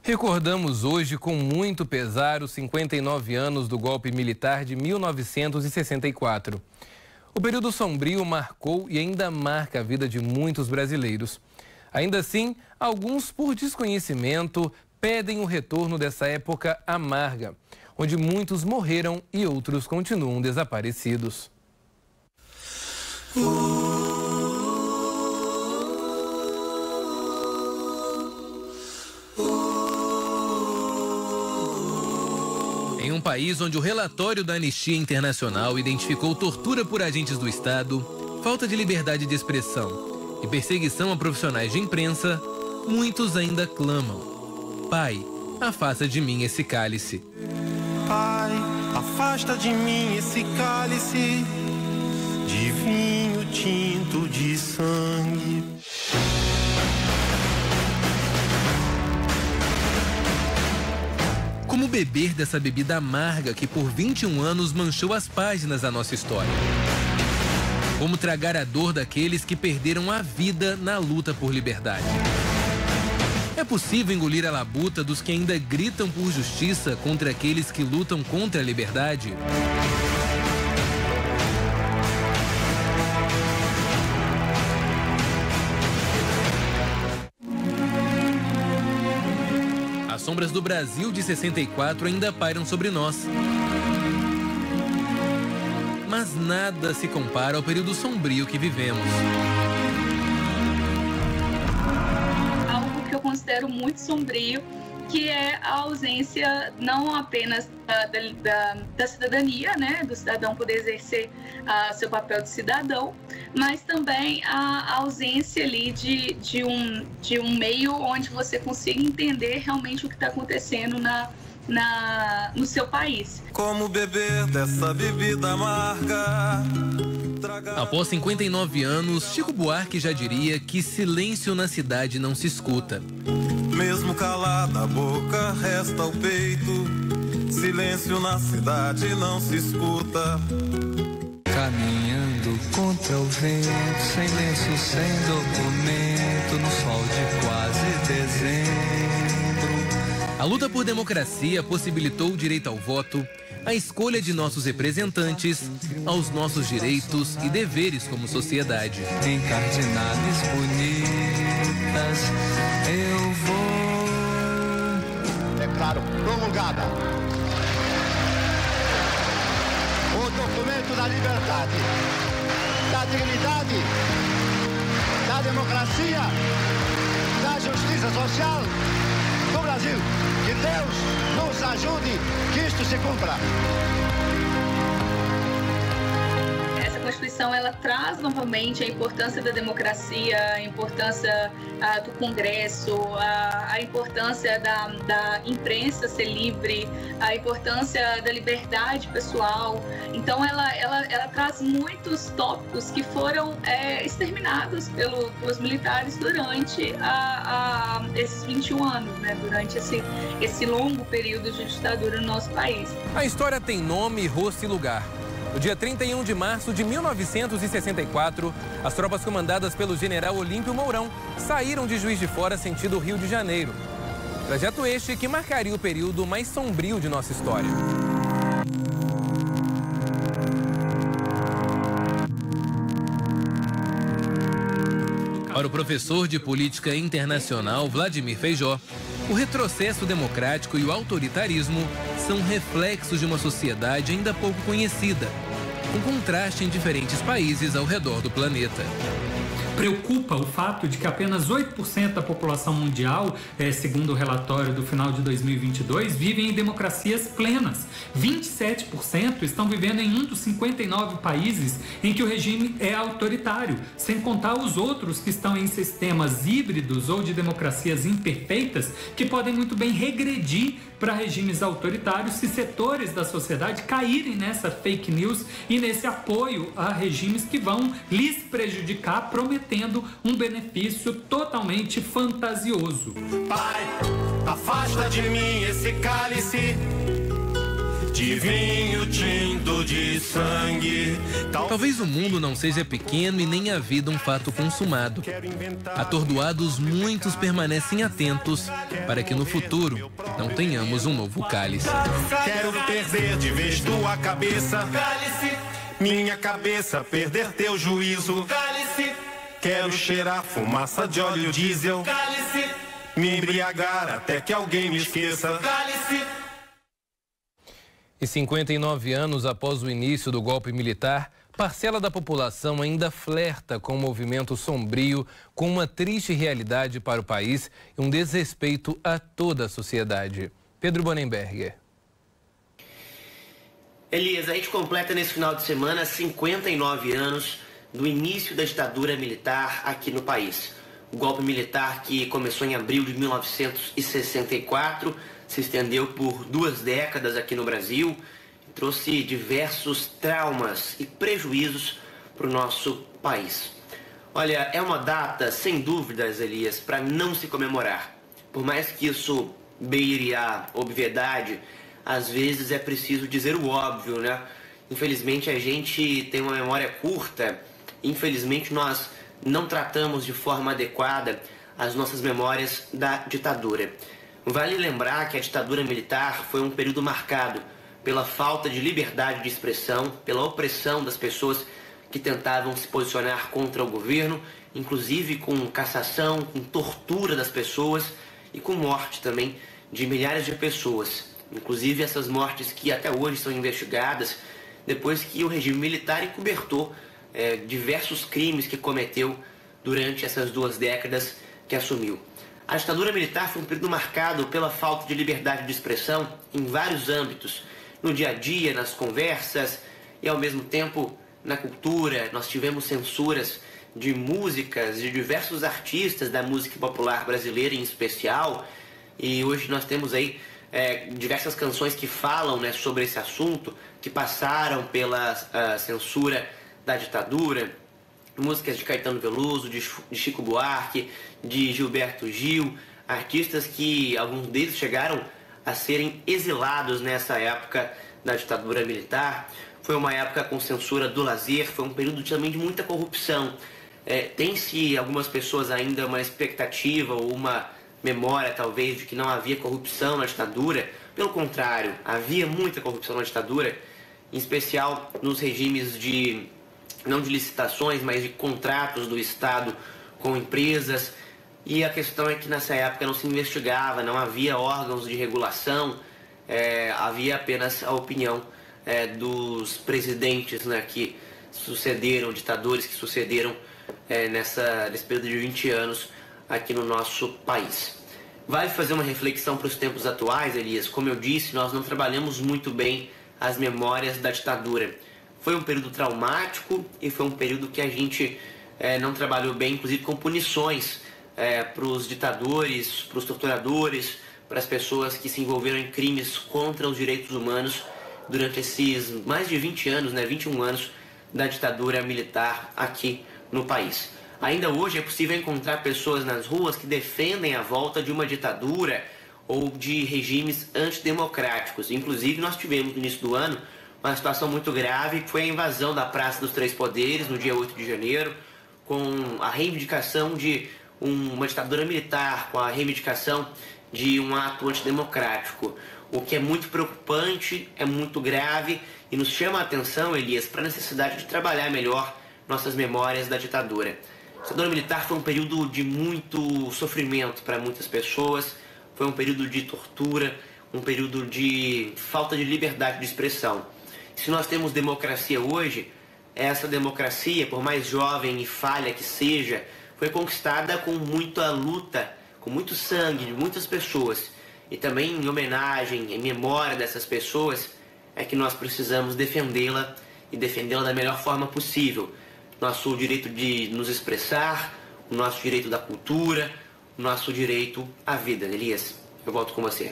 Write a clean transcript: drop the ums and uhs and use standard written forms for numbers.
Recordamos hoje com muito pesar os 59 anos do golpe militar de 1964. O período sombrio marcou e ainda marca a vida de muitos brasileiros. Ainda assim, alguns, por desconhecimento, pedem o retorno dessa época amarga, onde muitos morreram e outros continuam desaparecidos. Em um país onde o relatório da Anistia Internacional identificou tortura por agentes do Estado, falta de liberdade de expressão e perseguição a profissionais de imprensa, muitos ainda clamam: Pai, afasta de mim esse cálice. Pai, afasta de mim esse cálice de vinho tinto de sangue. Como beber dessa bebida amarga que por 21 anos manchou as páginas da nossa história? Como tragar a dor daqueles que perderam a vida na luta por liberdade? É possível engolir a labuta dos que ainda gritam por justiça contra aqueles que lutam contra a liberdade? As sombras do Brasil de 64 ainda pairam sobre nós. Mas nada se compara ao período sombrio que vivemos. Algo que eu considero muito sombrio, que é a ausência não apenas da cidadania, né, do cidadão poder exercer seu papel de cidadão, mas também a ausência ali de um meio onde você consiga entender realmente o que está acontecendo no seu país. Como beber dessa bebida amarga? Após 59 anos, Chico Buarque já diria que silêncio na cidade não se escuta. Mesmo calada a boca, resta o peito. Silêncio na cidade não se escuta. Caminhando contra o vento, sem lenço, sem documento, no sol de quase dezembro. A luta por democracia possibilitou o direito ao voto, a escolha de nossos representantes, aos nossos direitos e deveres como sociedade. Em cardinales bonitas, eu vou. Declaro promulgada o documento da liberdade, da dignidade, da democracia, da justiça social do Brasil. Que Deus nos ajude que isto se cumpra. Essa Constituição, ela traz novamente a importância da democracia, a importância do Congresso, a importância da imprensa ser livre, a importância da liberdade pessoal. Então, ela traz muitos tópicos que foram exterminados pelos militares durante esses 21 anos, né? Durante esse longo período de ditadura no nosso país. A história tem nome, rosto e lugar. No dia 31 de março de 1964, as tropas comandadas pelo general Olímpio Mourão saíram de Juiz de Fora sentido Rio de Janeiro. Trajeto este que marcaria o período mais sombrio de nossa história. Para o professor de política internacional Vladimir Feijó, o retrocesso democrático e o autoritarismo são reflexos de uma sociedade ainda pouco conhecida, com contraste em diferentes países ao redor do planeta. Preocupa o fato de que apenas 8% da população mundial, segundo o relatório do final de 2022, vivem em democracias plenas. 27% estão vivendo em um dos 59 países em que o regime é autoritário, sem contar os outros que estão em sistemas híbridos ou de democracias imperfeitas, que podem muito bem regredir para regimes autoritários se setores da sociedade caírem nessa fake news e nesse apoio a regimes que vão lhes prejudicar, prometendo um benefício totalmente fantasioso. Pai, afasta de mim esse cálice de vinho tinto de sangue. Talvez o mundo não seja pequeno e nem a vida um fato consumado. Atordoados, muitos permanecem atentos para que no futuro não tenhamos um novo cálice. Quero perder de vez tua cabeça, cálice. Minha cabeça perder teu juízo, cálice. Quero cheirar fumaça de óleo diesel, cálice. Me embriagar até que alguém me esqueça, cálice. E 59 anos após o início do golpe militar, parcela da população ainda flerta com um movimento sombrio, com uma triste realidade para o país e um desrespeito a toda a sociedade. Pedro Bonenberger. Elias, a gente completa nesse final de semana 59 anos do início da ditadura militar aqui no país. O golpe militar, que começou em abril de 1964, se estendeu por 2 décadas aqui no Brasil, trouxe diversos traumas e prejuízos para o nosso país. Olha, é uma data, sem dúvidas, Elias, para não se comemorar. Por mais que isso beire a obviedade, às vezes é preciso dizer o óbvio, né? Infelizmente a gente tem uma memória curta, infelizmente nós não tratamos de forma adequada as nossas memórias da ditadura. Vale lembrar que a ditadura militar foi um período marcado pela falta de liberdade de expressão, pela opressão das pessoas que tentavam se posicionar contra o governo, inclusive com cassação, com tortura das pessoas e com morte também de milhares de pessoas. Inclusive essas mortes que até hoje são investigadas depois que o regime militar encobertou diversos crimes que cometeu durante essas 2 décadas que assumiu. A ditadura militar foi um período marcado pela falta de liberdade de expressão em vários âmbitos, no dia a dia, nas conversas e ao mesmo tempo na cultura. Nós tivemos censuras de músicas de diversos artistas da música popular brasileira em especial, e hoje nós temos aí diversas canções que falam, né, sobre esse assunto, que passaram pela censura da ditadura, músicas de Caetano Veloso, de Chico Buarque, de Gilberto Gil, artistas que alguns deles chegaram a serem exilados nessa época da ditadura militar. Foi uma época com censura do lazer, foi um período também de muita corrupção. Tem-se algumas pessoas ainda uma expectativa ou uma memória talvez de que não havia corrupção na ditadura. Pelo contrário, havia muita corrupção na ditadura, em especial nos regimes de, não de licitações, mas de contratos do Estado com empresas. E a questão é que nessa época não se investigava, não havia órgãos de regulação, havia apenas a opinião dos presidentes, né, que sucederam, ditadores que sucederam nesse período de 20 anos aqui no nosso país. Vale fazer uma reflexão para os tempos atuais, Elias. Como eu disse, nós não trabalhamos muito bem as memórias da ditadura. Foi um período traumático e foi um período que a gente não trabalhou bem, inclusive com punições para os ditadores, para os torturadores, para as pessoas que se envolveram em crimes contra os direitos humanos durante esses mais de 20 anos, 21 anos da ditadura militar aqui no país. Ainda hoje é possível encontrar pessoas nas ruas que defendem a volta de uma ditadura ou de regimes antidemocráticos. Inclusive, nós tivemos no início do ano uma situação muito grave, que foi a invasão da Praça dos Três Poderes, no dia 8 de janeiro, com a reivindicação de uma ditadura militar, com a reivindicação de um ato antidemocrático. O que é muito preocupante, é muito grave e nos chama a atenção, Elias, para a necessidade de trabalhar melhor nossas memórias da ditadura. A ditadura militar foi um período de muito sofrimento para muitas pessoas, foi um período de tortura, um período de falta de liberdade de expressão. Se nós temos democracia hoje, essa democracia, por mais jovem e falha que seja, foi conquistada com muita luta, com muito sangue de muitas pessoas. E também em homenagem, em memória dessas pessoas, é que nós precisamos defendê-la e defendê-la da melhor forma possível. Nosso direito de nos expressar, o nosso direito da cultura, o nosso direito à vida. Elias, eu volto com você.